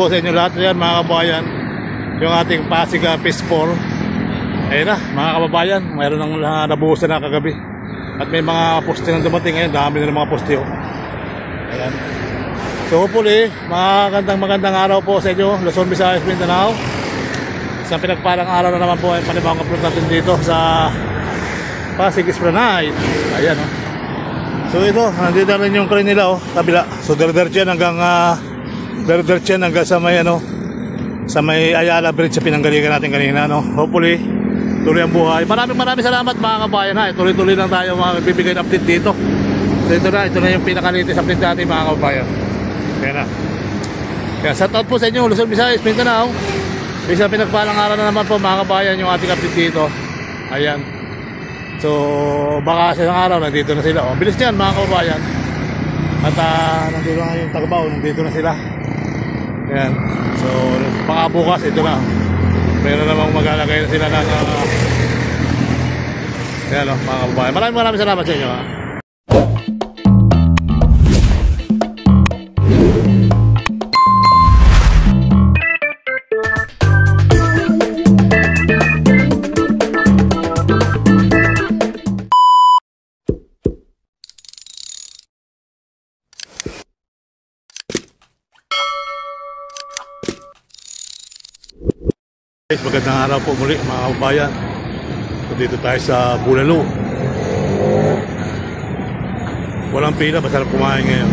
po sa inyo lahat yan mga kababayan. Yung ating Pasig Phase 4. Ayun na mga kababayan, mayroon ng nabuhusan na kagabi. At may mga poste na dumating ngayon, dami na ng mga poste. Ayan. So hopefully, magandang araw po sa inyo, Luzon, Visayas, Mindanao. Sa pinagpalang araw na naman po ay panibawang upload natin dito sa Pasig Esplanade. Ayan o. So ito, nandito na rin yung crane nila kabila. So diretso hanggang sa may sa may Ayala Bridge sa pinanggalingan natin kanina Hopefully, tuloy ang buhay. Maraming salamat mga kabayan Tuloy-tuloy lang tayo magbibigay ng update dito. So ito na yung pinaka-latest update natin mga kabayan. Kaya na. Kaya shout out po sa inyo, Luzon, Visayas, Mindanao. Isa pinagpalang araw na naman po mga kabayan yung ating update dito. Ayan. So baka sa isang araw nandito na sila. Bilis niyan mga kabayan. At nandito na yung Tagabaw, nandito na sila. Ayan. So baka bukas ito na. Meron namang maglalagay na sila ng ayan mga kabayan. Maraming salamat sa inyo Magandang araw po muli mga kabayan. So, dito tayo sa Bulalo. Walang pila, masarap kumain ngayon.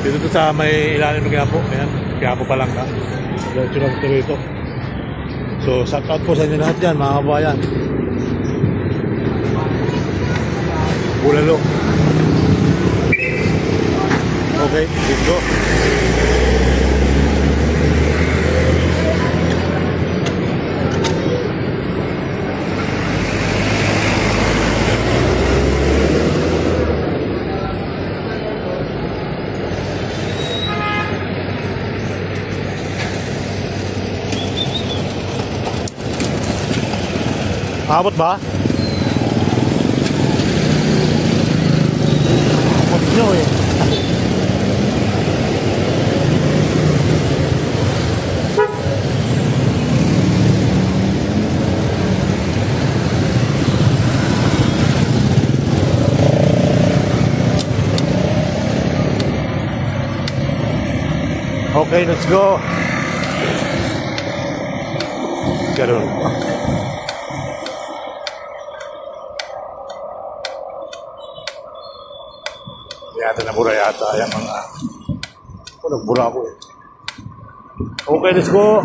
Dito sa may ilalim ng Quiapo. Ayan, Quiapo pa lang ka. Diretso lang ito rito. So shout out po sa inyo lahat yan mga kabayan. Bulalo. Okay, let's go. Abot ba? Abot nyo Okay, let's go. Ganun. Yata nabura yata yung mga nagbura ako Okay, let's go.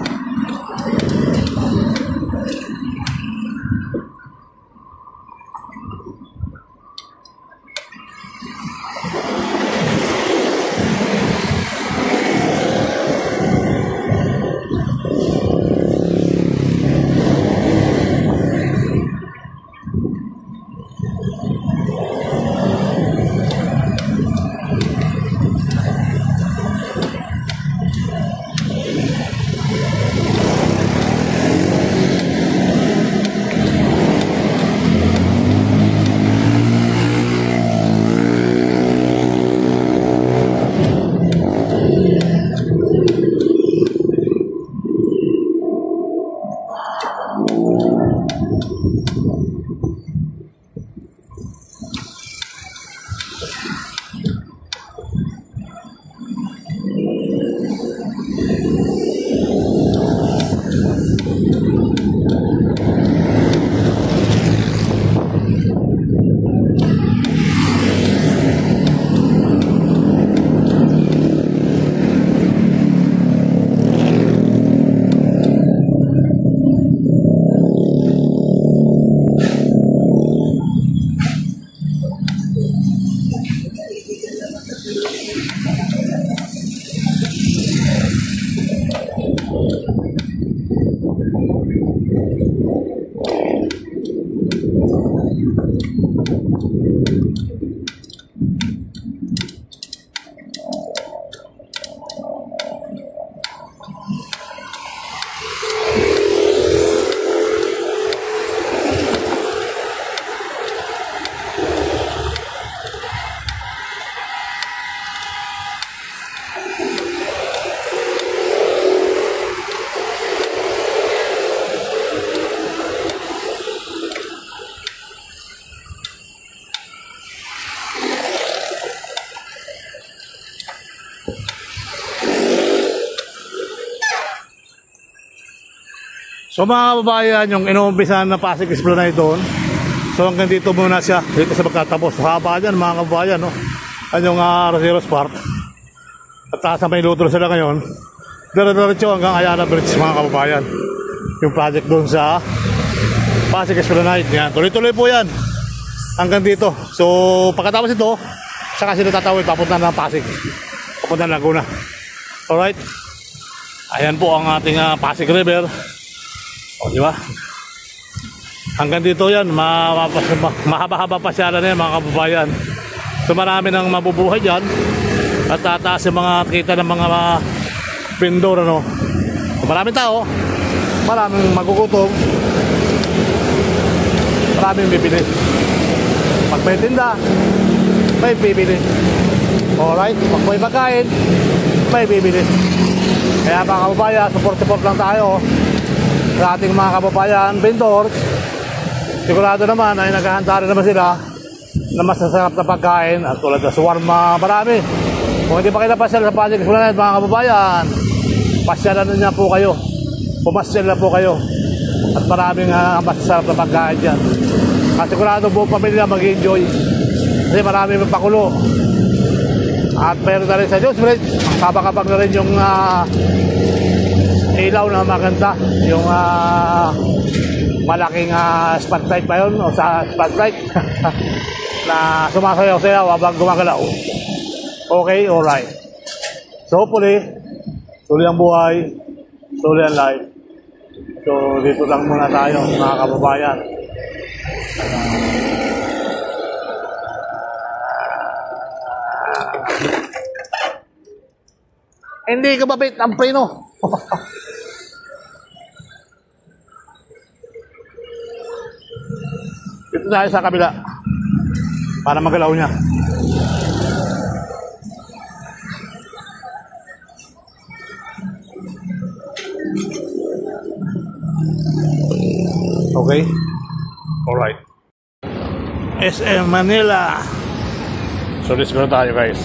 So mga kababayan, yung inuumpisahan na Pasig Esplanade doon. So hanggang dito muna siya, dito sa magtatapos. Haba dyan mga kababayan, no? Yan yung Roseros Park. At sa may luto sila ngayon. Dire-diretso hanggang Ayala Bridge mga kababayan. Yung project doon sa Pasig Esplanade. Yan, tuloy-tuloy po yan. Hanggang dito. So pagkatapos ito, saka sila tatawid, papunta ng Pasig. Papunta ng Laguna. Alright. Ayan po ang ating Pasig River. O, di ba? Hanggang dito yan, mahaba-haba pa siya na yan mga kababayan. So marami nang mabubuhay dyan. At tataas yung mga kita ng mga vendor, ano. So, maraming tao, maraming magugutom, maraming bibili. Pag may tinda, may bibili. Alright, pag may pagkain, may bibili. Kaya mga kababayan, support lang tayo sa ating mga kababayan vendors. Sigurado naman ay naghahanda rin naman sila na masasarap na pagkain at tulad ng shawarma, marami. Kung hindi pa kayo napasyal sa Pasig Esplanade mga kababayan, pasyalan na po kayo, pumasyal na po kayo at maraming masasarap na pagkain dyan. At sigurado buong pamilya mag-enjoy kasi marami magpakulo. At mayroon na rin sa Diyos Bridge, kabakabag na rin yung ilaw na maganda, yung malaking spotlight pa yun, o sa spotlight na sumasayaw-sayaw habang gumagalaw. Okay, alright. So hopefully, tuloy ang buhay, tuloy ang life. So dito lang muna tayo mga kababayan. Hindi ka mabit ang preno. Dito tayo sa kabila para magalaw niya. Okay? Alright. SM Manila. So let's go tayo guys.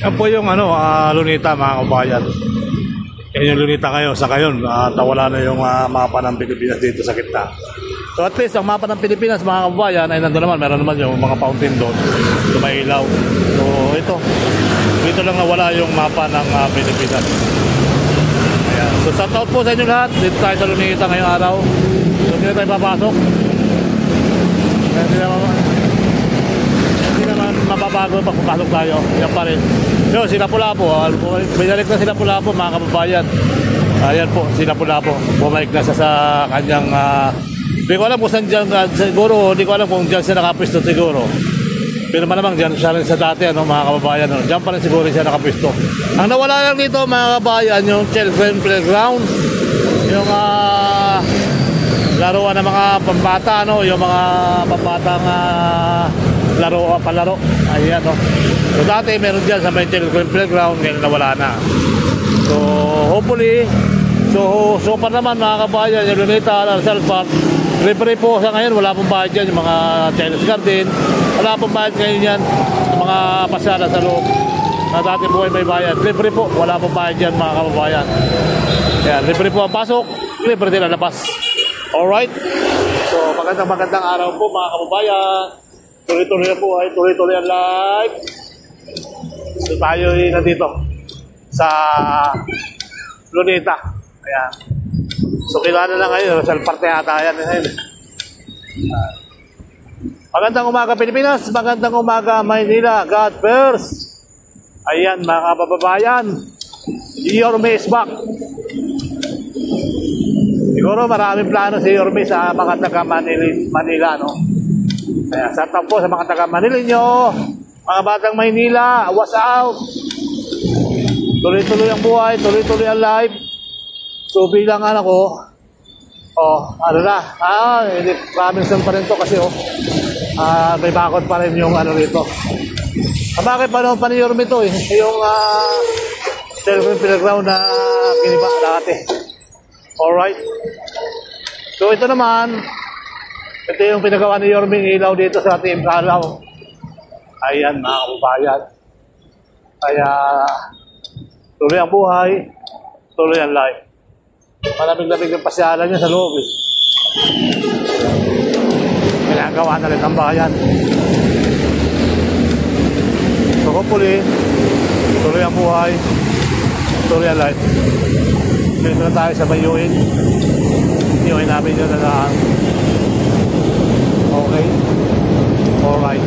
Yan po yung Lunita mga kabayan. Yan yung Lunita ngayon. Sa ngayon, nawala na yung mapa ng Pilipinas dito sa gitna. So at least, ang mapa ng Pilipinas mga kabayan ay nandun naman. Meron naman yung mga fountain doon. Lumailaw. So ito. Dito lang nawala yung mapa ng Pilipinas. Ayan. So shout out po sa inyo lahat. Dito tayo sa Lunita ngayong araw. So hindi na tayo papasok. Hindi naman mababago pag pumasok tayo. Yan pa rin. So sila Lapu-Lapu. Binalik na sila Lapu-Lapu mga kababayan. Ayan po, sila Lapu-Lapu. Bumalik na sa kanyang... Hindi ko alam kung saan dyan. Siguro, hindi ko alam kung dyan siya nakapwisto siguro. Pero malamang dyan siya rin sa dati mga kababayan. Dyan pa rin siguro siya nakapwisto. Ang nawala lang dito mga kababayan, yung children playground. Yung laruan ng mga pambata, yung mga pambatang palaro. Ayan, So dati meron dyan sa may children playground, ngayon nawala na. So hopefully, so pa naman mga kabayan, yung Lunita, Rizal Park, libre po sa ngayon, wala pong bayad dyan, yung mga Chinese garden, wala pong bayad ngayon yan, yung mga pasyala sa loob. Na dati po ay may bayad, libre po, wala pong bayad dyan mga kababayan. Ayan, libre po ang pasok, libre din ang labas. Alright? So magandang araw po mga kababayan. Tuloy-tuloy na po ay tuloy-tuloy ang live. So tayo nandito sa Lunita. Ayan. So kilala na ngayon, sa parte ata yan. Magandang umaga Pilipinas, magandang umaga Maynila, God first. Ayan mga kababayan, Yorme is back. Siguro maraming plano si Yorme sa mga taga Manila, Ayan, sa tampo sa mga taga Manila nyo, mga batang Maynila, what's out? Tuloy-tuloy ang buhay, tuloy-tuloy ang life. So bilang ko, promise pa rin to kasi may bakod pa rin yung rito. Bakit panahon pa ni Yorme to yung telephone playground na kiniba dati. Alright. So ito naman, ito yung pinagawa ni Yorme ilaw dito sa ating Kalaw. Ayan mga kababayan. Kaya tuloy ang buhay, tuloy ang life. Malamig-lamig yung pasyalan niya sa loob. Ginagawa na rin ang bayan. So hopefully, tuloy ang buhay, tuloy ang life. Dito na tayo sa Bayuin. Bayuin namin yun na okay. Alright.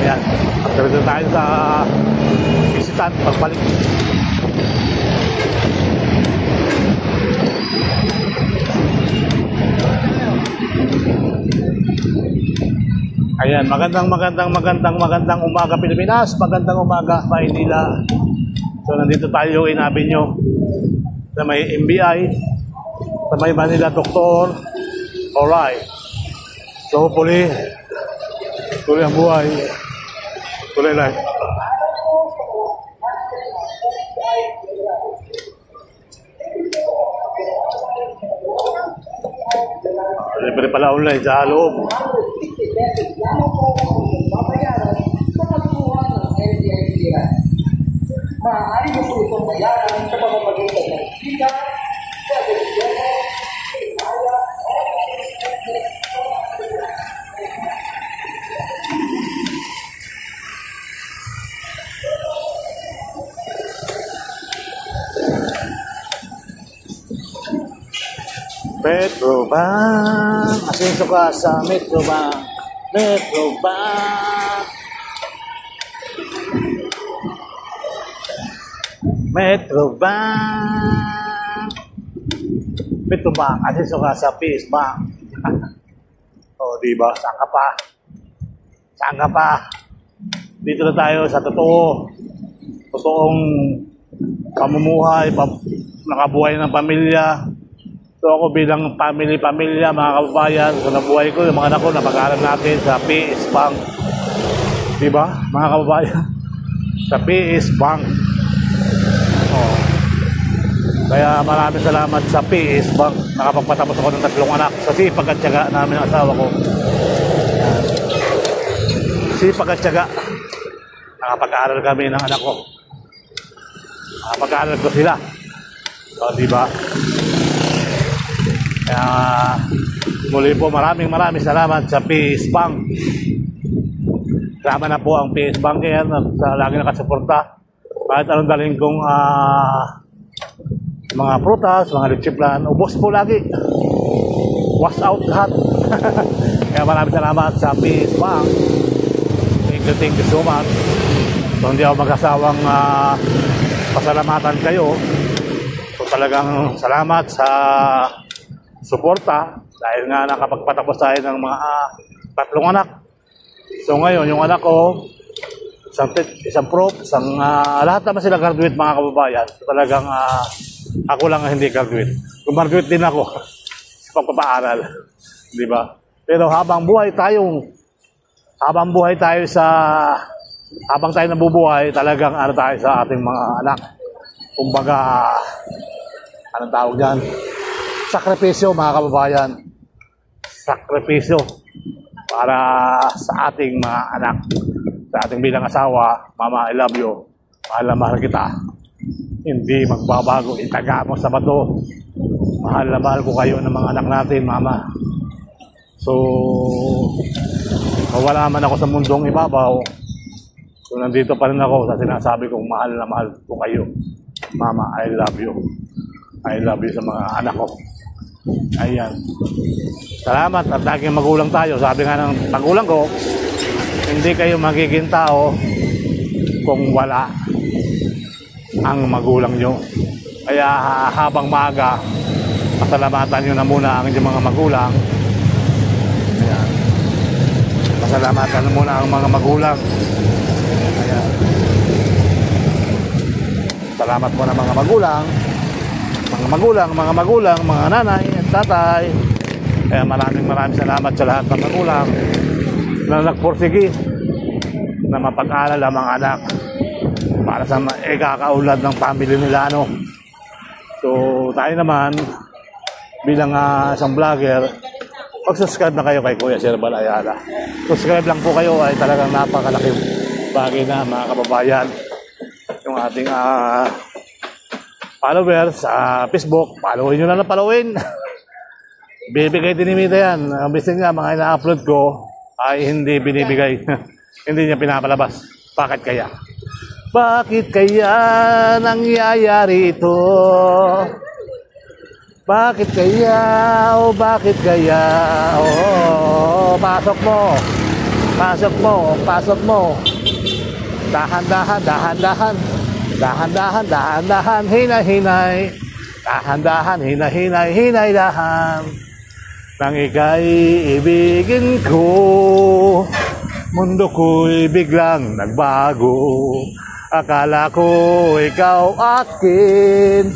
Ayan. After dito tayo sa visitant, pagbalik. Ayan, magandang umaga Pilipinas, magandang umaga Maynila. So nandito tayo inabin nyo sa may MBI, sa may Manila Doktor. Alright. So hopefully, tuloy ang buhay, tuloy life. Libre pala online sa loob. Maaari mo po itong bayaran sa pamamagitan ng kita, sa gobyerno, Metrobank, asenso ka sa Metrobank. Metrobank. Metrobank, asenso ka sa PS Bank. Diba? Saan ka pa? Dito na tayo sa totoong pamumuhay, nakabuhay ng pamilya. So ako bilang pamilya, mga kababayan, so nabuhay ko, yung mga anak ko, napag-aaral natin sa PS Bank. Diba, mga kababayan? Sa PS Bank. Kaya maraming salamat sa PS Bank. Nakapagpatapos ako ng 3 anak. Kasi pagkatyaga namin ang asawa ko. sipag at tiyaga. Nakapag-aaral kami ng anak ko. Nakapag-aaral ko sila. So, di ba? Kaya, muli po maraming salamat sa PS Bank. Sama na po ang PS Bank yan sa lagi nakasuporta. Kahit anong dalhin kong mga prutas, mga lechiplan, ubos po lagi. Wash out lahat. Kaya maraming salamat sa PS Bank. Thank you so much. So hindi ako mag-asawang pasalamatan kayo. So talagang salamat sa suporta dahil nga nakapagpatapos tayo ng mga 3 anak. So ngayon, yung anak ko, isang prof, lahat naman sila graduate mga kababayan. So, talagang ako lang ang hindi graduate. Graduate din ako sa pagpapaaral. Di ba? Pero habang tayo nabubuhay, talagang tayo sa ating mga anak. Kumbaga, anong tawag dyan? Sakripisyo mga kababayan. Sakripisyo para sa ating mga anak. Sa ating bilang asawa, Mama, I love you. Mahal na mahal kita. Hindi magbabago. Itaga mo sa bato. Mahal na mahal ko kayo ng mga anak natin, Mama. So, mawala man ako sa mundong ibabaw. So, nandito pa rin ako sa sinasabi kong mahal na mahal ko kayo. Mama, I love you. I love you sa mga anak ko. Ayan. Salamat at laging magulang tayo. Sabi nga ng magulang ko, hindi kayo magiging tao kung wala ang magulang nyo. Kaya habang maaga, pasalamatan nyo na muna ang inyong mga magulang. Ayan. Pasalamatan muna ang mga magulang. Ayan. Salamat po na mga magulang. Mga nanay at tatay. Kaya maraming salamat sa lahat ng magulang na nagpursige na mapag-aral ang mga anak para sa ikakaulad ng family nila, ano. So, tayo naman bilang isang vlogger, mag-subscribe na kayo kay Kuya Sherbal Ayala. Subscribe lang po kayo, ay talagang napakalaking bagay na mga kababayan. Yung ating followers sa Facebook, followin nyo na lang, followin. Bibigay din ni Mita yan. Ang bisin nga, mga ina-upload ko ay hindi binibigay. Hindi niya pinapalabas. Bakit kaya? Bakit kaya nangyayari ito? Bakit kaya? Oh, bakit kaya? Oh, pasok mo. Pasok mo. Pasok mo. Dahan-dahan, dahan-dahan. Dahan-dahan, dahan-dahan, hinay-hinay. Dahan-dahan, hinay-hinay, hinay-dahan. Nang ika'y ibigin ko, mundo ko'y biglang nagbago. Akala ko ikaw akin,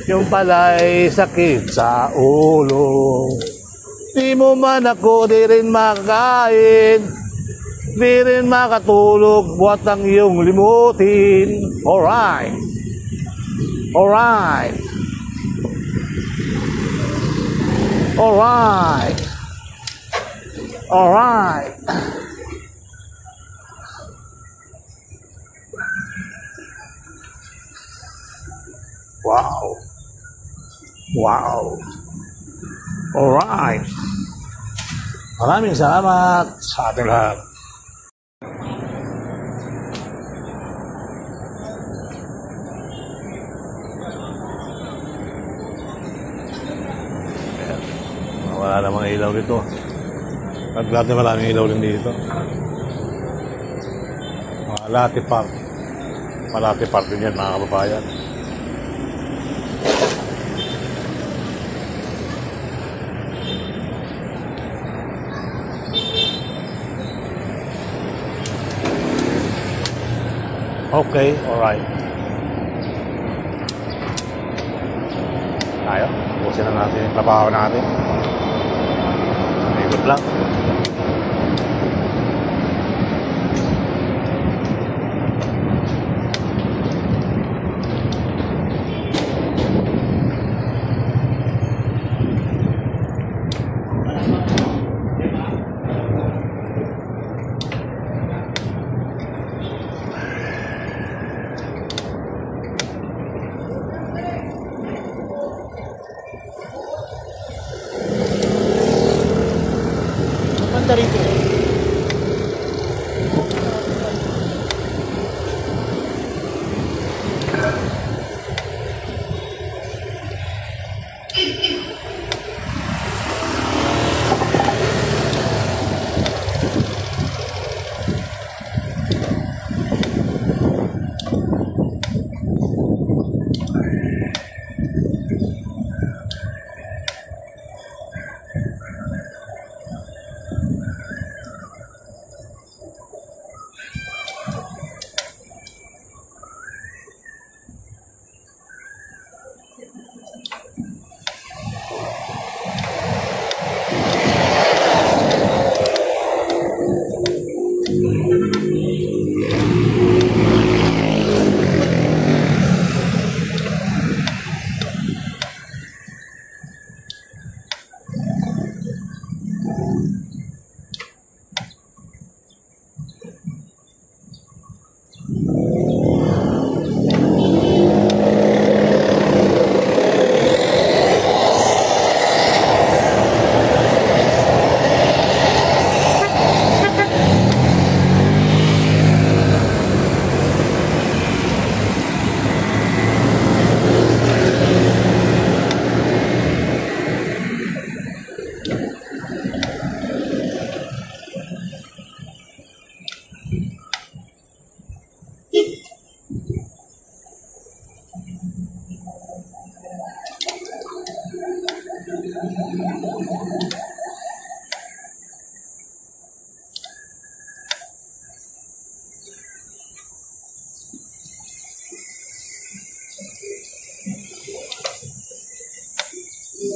yung pala'y sakit sa ulo. Di mo man ako, di rin makakain, di rin makatulog, buhat ang iyong limutin. Alright. Alright. Alright. Alright. Wow. Wow. Alright. Maraming salamat sa ating lahat. Wala namang ilaw dito. Lahat na maraming ilaw din dito. Malati Park. Malati Park din yan, mga kababayan. Okay, alright. Tayo, pusin na natin yung trabaho natin. Ikot lang. papunta rito.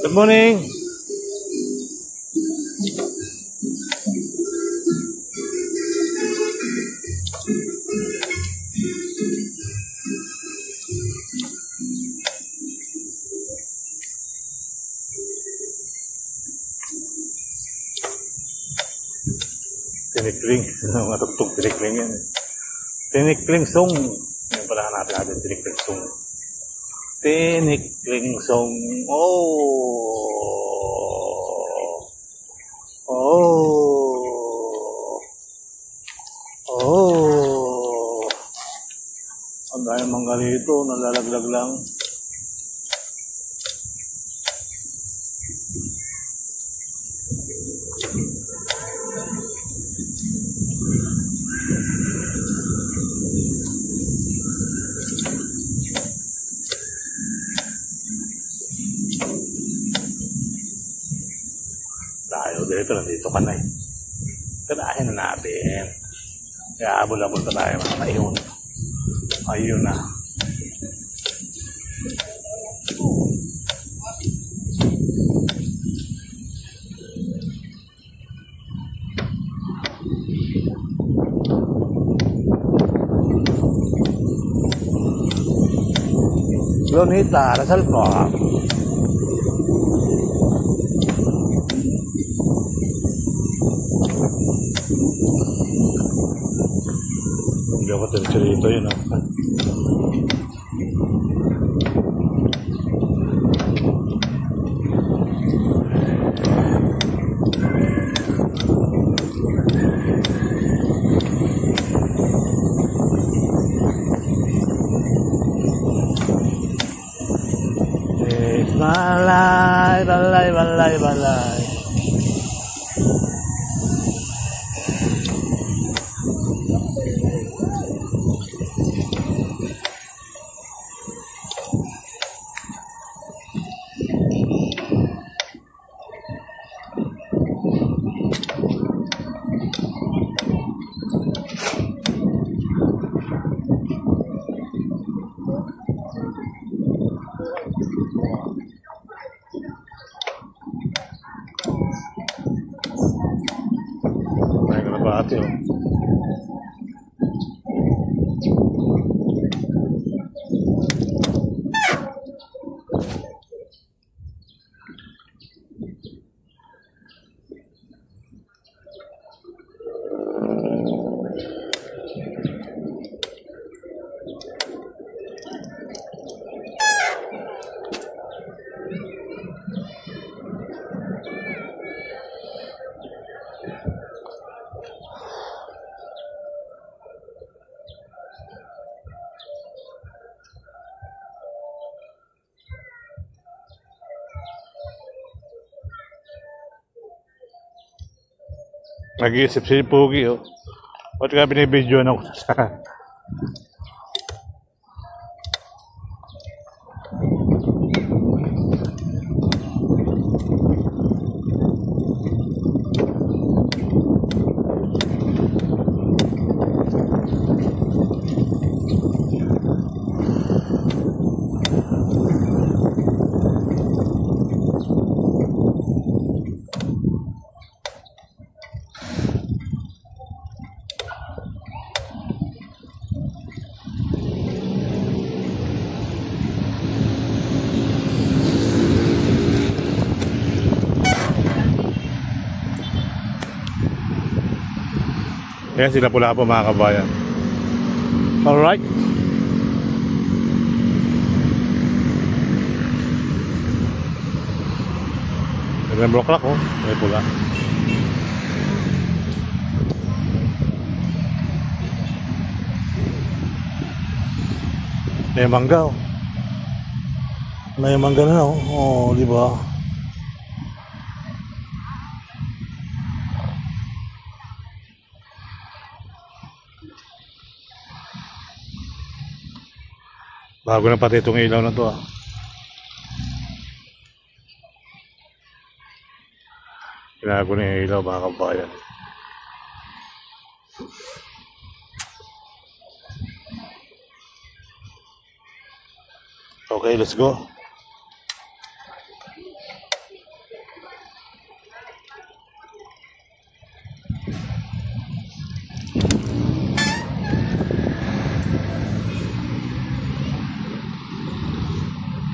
Good morning. Tinikling. Matugtog tinikling yan. Tinikling song. Yung pala hanapin natin tinikling song. Tinikling song. Oh. Oh. Oh. Ang dahil mangga rito. Nalalaglag lang. Tayo dito, nandito ka na eh. Tanahin na natin. Kaya abol-abol pa tayo. Ayun. Ayun na. Lonita, dasal po. Hindi ako tenso dito yun. Balay, balay, balay, balay. Bate, oh. Nag-iisip si Pugi, oh. Ba't ka binibidyo na ko? Ayan sila pula po mga kabayan. Alright. May block lock, oh. May pula. May mangga, oh. May mangga na, oh. Oh, di ba? Bago na pati itong ilaw na to, ah. Pinago na yung ilaw mga kabayan. Okay, let's go.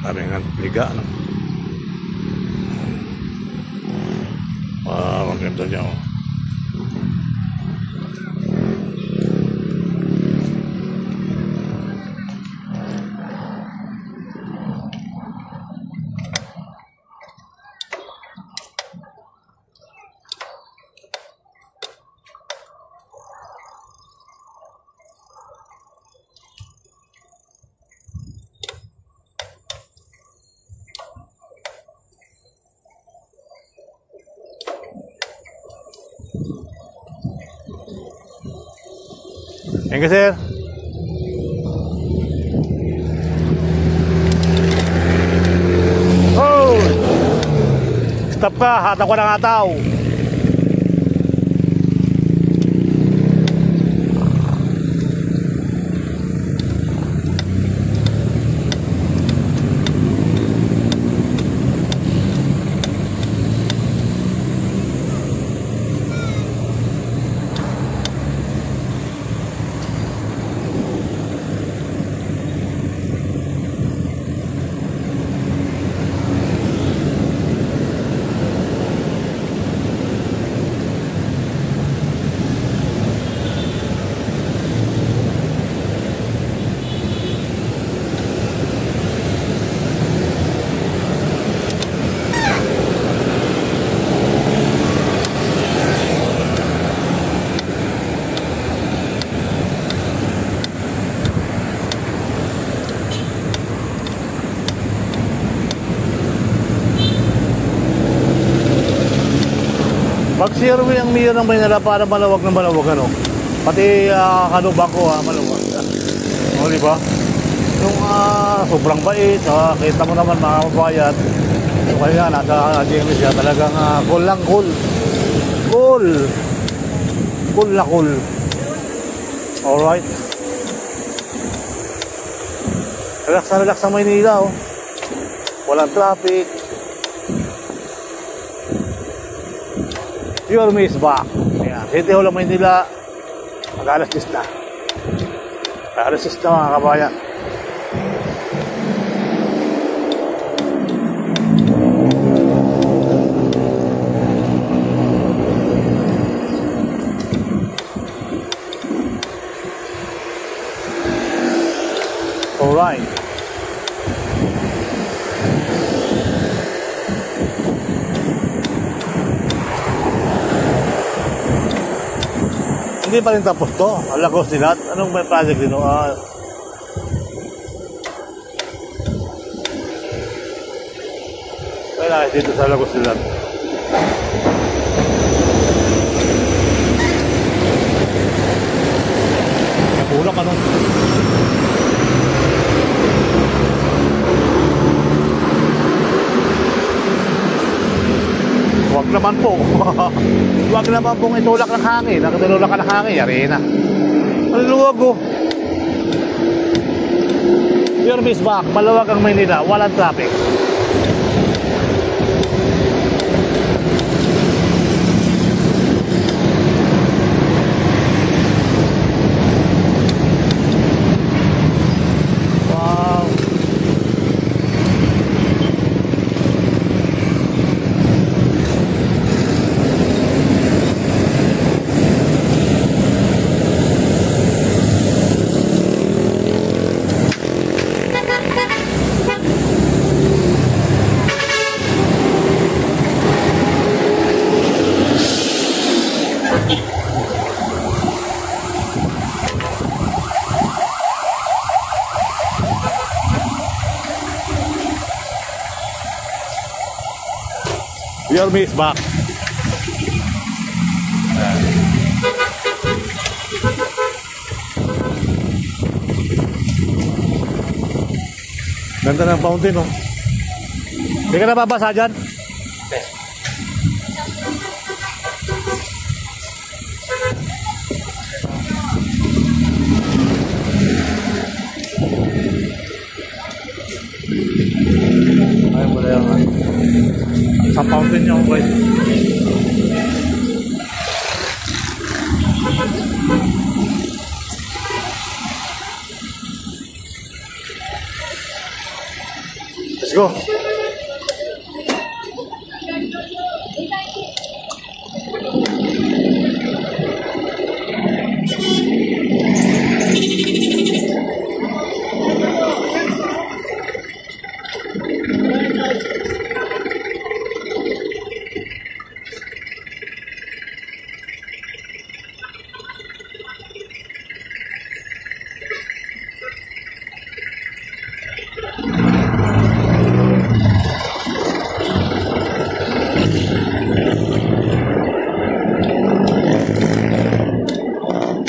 Taringan liga, no? Wow, ang ganda niya, oh. Thank you, sir. Oh! Stop ka, hataw ko ng hataw. Pag-survey ang mayor ng Maynila para malawag na malawag, ano? Pati kanubang ko, malawag. O, di ba? Yung sobrang bait, kita mo naman mga kabayan. So, kaya nasa GMS siya, talagang cool lang, cool. Cool! Cool na cool. Alright. Relax na relax ang Maynila, oh. Walang traffic. Pure Miss back. Ayan. City Hall ng Maynila. Mag-alas 10 na. Mag-alas 10 na mga kabayan. Alright. Hindi pa rin tapos to. Lagos Dilat. Anong may project dito? Kailangan dito sa Lagos Dilat. naman po. Huwag naman pong itulak ng hangin. Nakatulak ka ng hangin, yari na. Maluwag oh. Pure Miss Back, maluwag ang Maynila, walang traffic. Wow. Pure Miss Back. Ganda ng fountain oh. Hindi ka nababasa dyan? Ayun pala yung sa fountain niya okay. Let's go.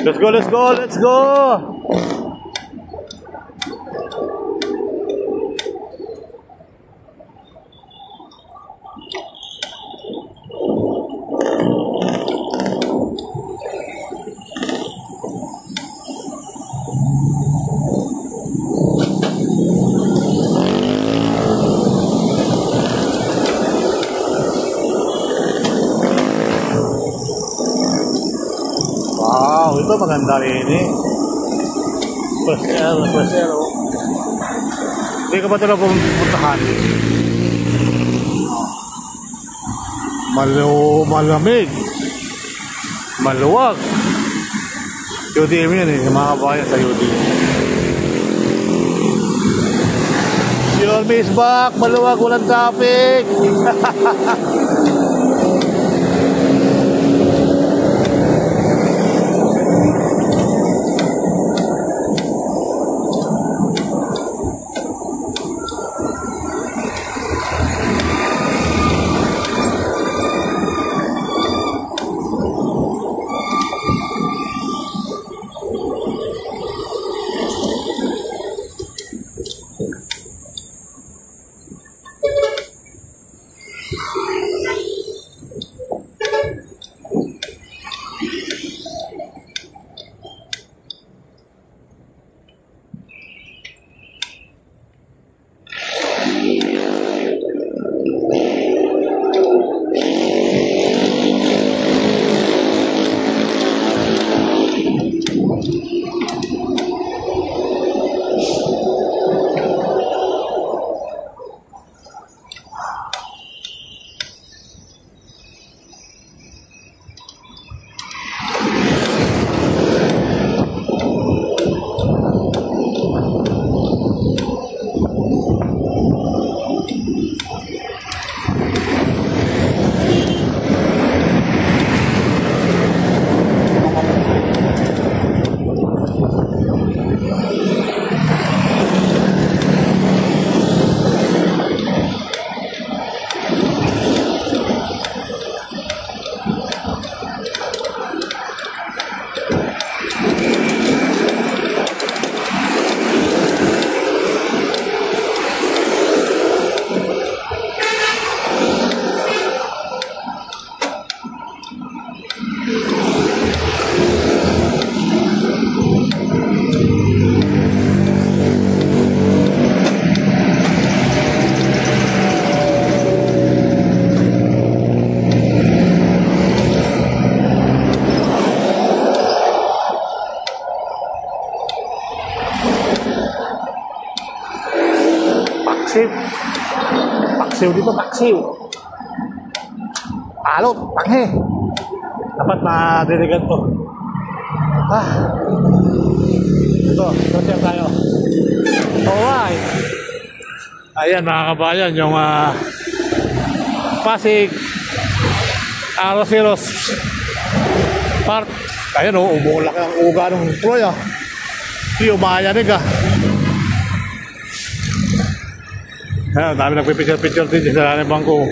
Let's go, let's go, let's go! Wow, ito maganda rin eh. Fresh air, fresh air oh. Hindi ka ba ito na pumuntahan? Malamig. Maluwag. UDM yan eh, yung mga kabayan sa UDM. Pure Miss Back, maluwag, walang traffic. paksiw dito, paksiw. Alot, tanghe. Dapat madiligan to. Ito, prepare tayo. Alright. Ayan mga kabayan, yung Pasig Arroceros Park. Ayan o, umulak ang uga ng Troy Hindi umayanig Ayan, dami nagpipicture-picture din sa lalim bangko.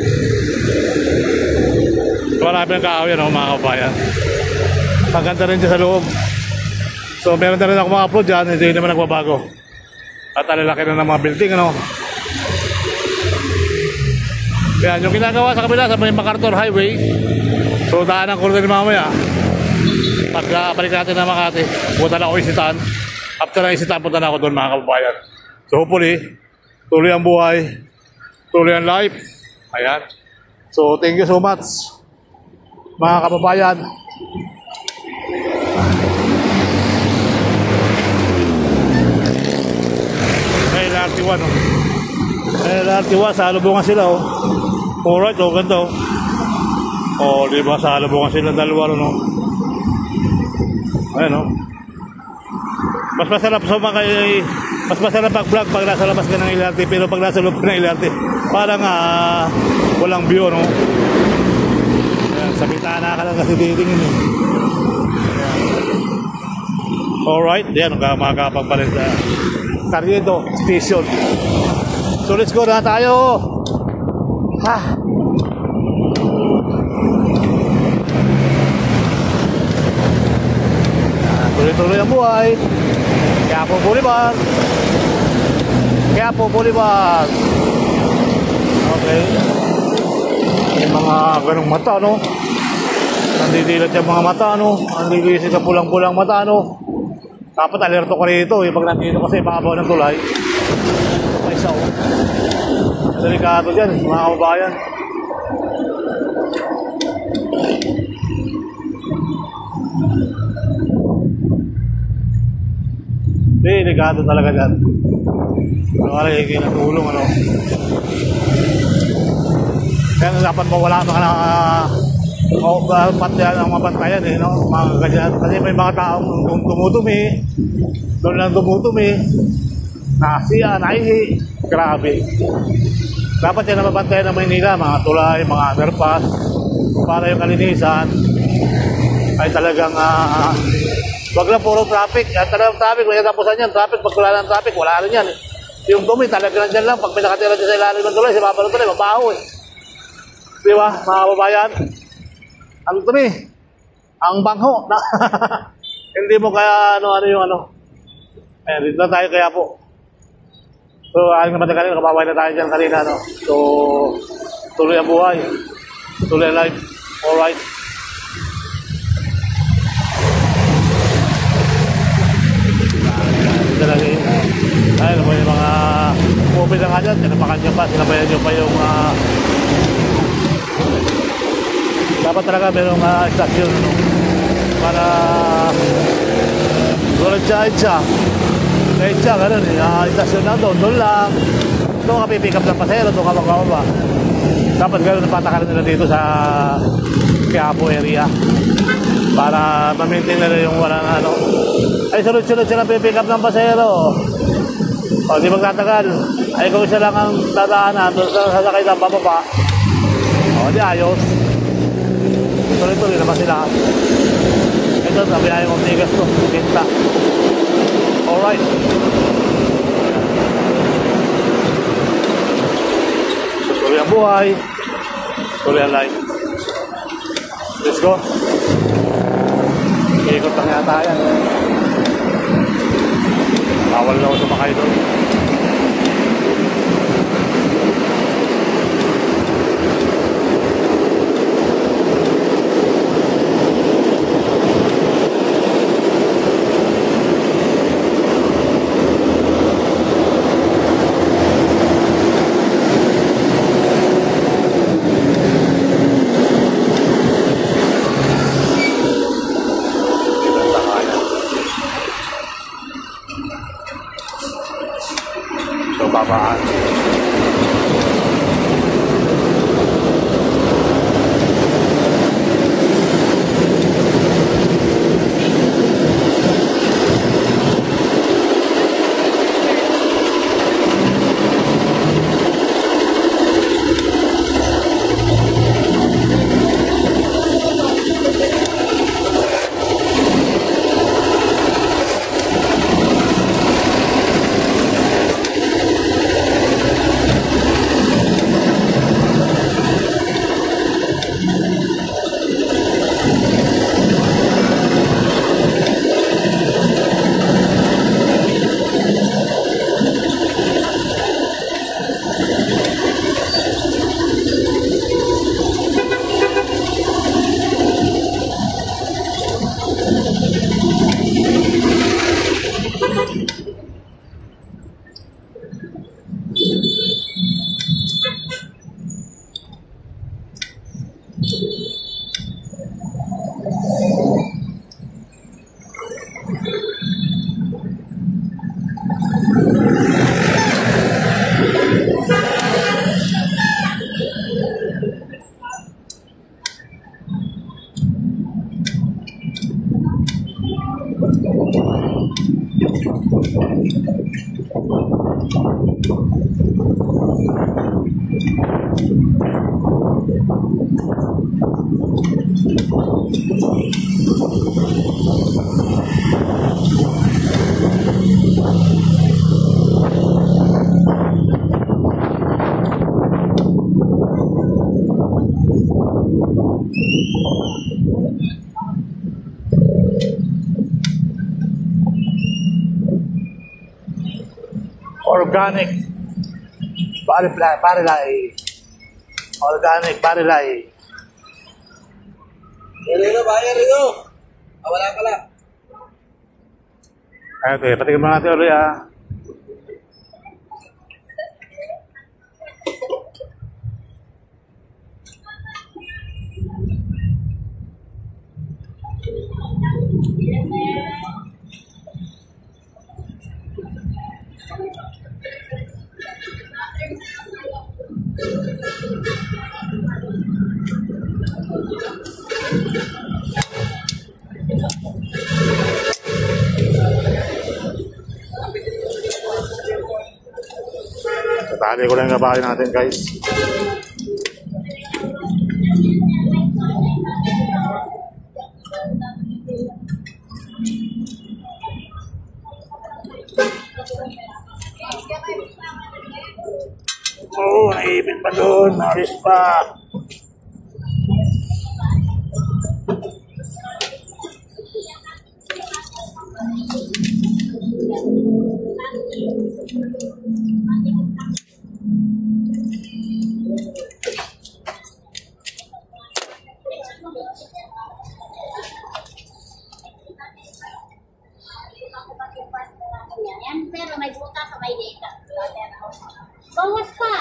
Marami ng kaawyan mga kabayan. Maganda rin dyan sa loob. So meron na rin ako mga upload dyan, hindi naman nagbabago. At alalaki na ng mga building Yan, yung ginagawa sa kabila sa may MacArthur Highway. So daanan ko rin mamaya. Pagkabalik natin na Makati, punta na ako Isitan. After na Isitan, punta na ako doon mga kababayan. So hopefully, tuloy ang buhay, tuloy ang life. Ayan. So thank you so much mga kababayan. May LRT1 May LRT1, salubungan sila Alright, ganda diba, salubungan sila dalawa Ayan mas masarap mas masarap mag-vlog pag nasa labas ka ng LRT, pero pag nasa loob ka ng LRT parang walang view Ayan, sa bitana ka lang kasi titingin Alright, yan makakapagpalit sa Carriedo Station. So let's go na tayo. Tuloy-tuloy ang buhay. Quiapo Boulevard. Okay. May mga ganong mata nandidilat yung mga mata nandidilat sa pulang-pulang mata Dapat alerto ka rito pag nandito kasi mababaw ng tulay. May isa delikado dyan mga kababayan. Delikado talaga dyan. Wala yung kinatulong Kaya dapat mawala mga patyan ang mabantayan mga ganyan. Kasi may mga taong tumutumi doon lang tumutumi nasiya, naihi grabe. Dapat yan na mabantayan ng Maynila, mga tulay, mga underpass para yung kalinisan ay talagang wag lang puro traffic. Talagang traffic, may tapusan yan. Traffic, pag wala ng traffic, wala rin yan Yung dumi talaga nandyan lang. Pag may nakatira dyan sa ilalim ng tulay, sa baba ng tulay, mabaho Diba, mga kababayan? Ang dumi, ang bangho hindi mo kaya ayan, dito na tayo kaya po. So aling naman na kanina, kababay na tayo dyan kanina So tuloy ang buhay, tuloy ang life. Alright. Dito lagi ayun mo yung mga movie na nga dyan, sinapakan nyo pa yung dapat talaga merong stasyon para kahit siya gano'n stasyon na doon lang doon ka pipick up ng pasero, doon ka magbababa. Dapat gano'n patakaran nila dito sa Quiapo area para ma-maintain nila yung walang ay sunod-sunod sila pipick up ng pasero di magtatagal ay kung isa lang ang dadaanan doon sa sasakay ng bababa di ayos. Tuloy-tuloy naman sila. Ito, sabi ayaw mong tigas to. Tinta. Alright. Tuloy ang buhay. Tuloy ang life. Let's go. Ikot lang yata yan. Bawal na ako sumakay doon. babaan. Organic Barilay. Organic Barilay. Rino, bayar Rino. Wala pala. Ito, patigil mo natin ulit ah. Tatali ko lang yung gabahin natin guys. Oh, naipit pa doon. Naris pa. Yan, pero may butas o may data. Bawas pa!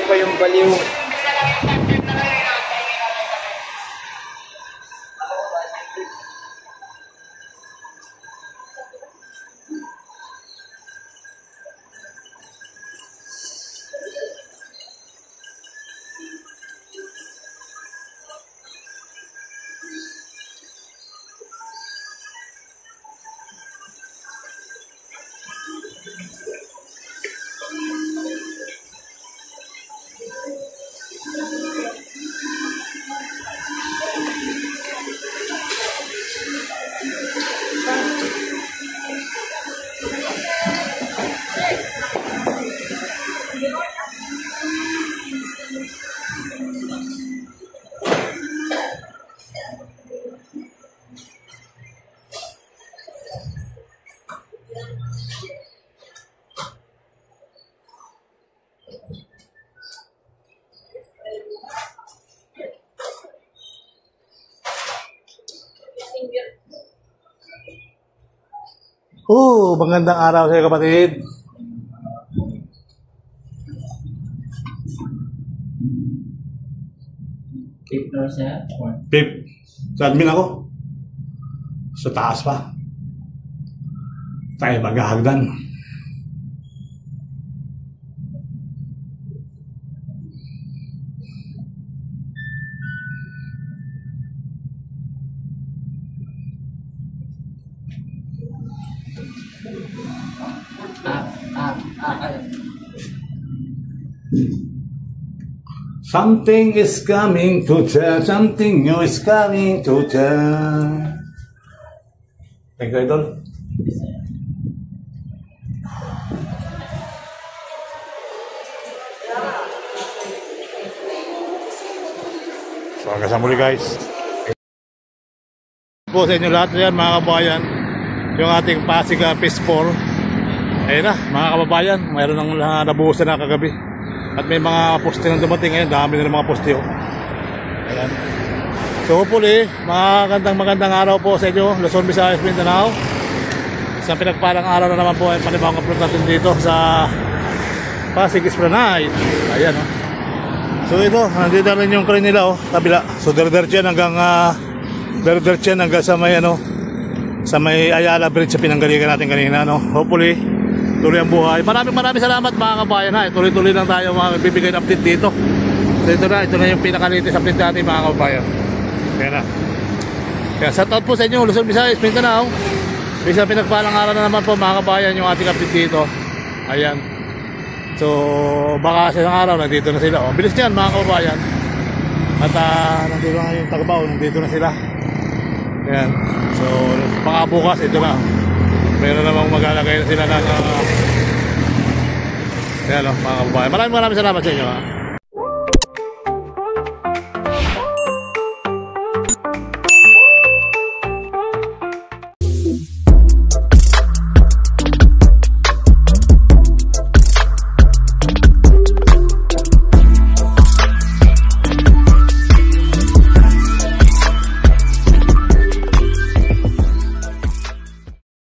Pa yung baliw. Magandang araw sa iyo kapatid. Fifth floor sir. Or Pip, sa admin ako. Sa taas pa. Tayo maghahagdan. Something is coming to tell, something new is coming to tell. Thank you, Idol. So hanggang sa muli guys. Po sa inyo lahat yan mga kababayan, yung ating Pasig Phase 4. Ayun na mga kababayan, mayroon ng nabuhusan na kagabi. At may mga poste nang dumating ngayon, dami na ng mga poste. Ayan. So hopefully, magandang araw po sa inyo, Luzon, Visayas, Mindanao. Sa pinagpalang araw na naman po ay panibawang upload natin dito sa Pasig Esplanade. Ayan o. So ito, nandito na rin yung crane nila kabila. So diretso yan hanggang sa may sa may Ayala Bridge sa pinanggalingan natin kanina Hopefully tuloy ang buhay. Maraming salamat mga kabayan ha. Tuloy-tuloy lang tayo magbibigay ng update dito. So ito na yung pinakalitis update natin mga kabayan. Kaya na. Kaya shout out po sa inyo Luzon, Visayas, Mindanao. Isa pinagpalang araw na naman po mga kabayan yung ating update dito. Ayan. So baka sa isang araw nandito na sila. Bilis niyan mga kabayan. At nandito na yung Tagabaw, nandito na sila. Ayan. So baka bukas ito na. Meron namang maglalagay na sila ng mga kababayan. Maraming salamat sa inyo ha.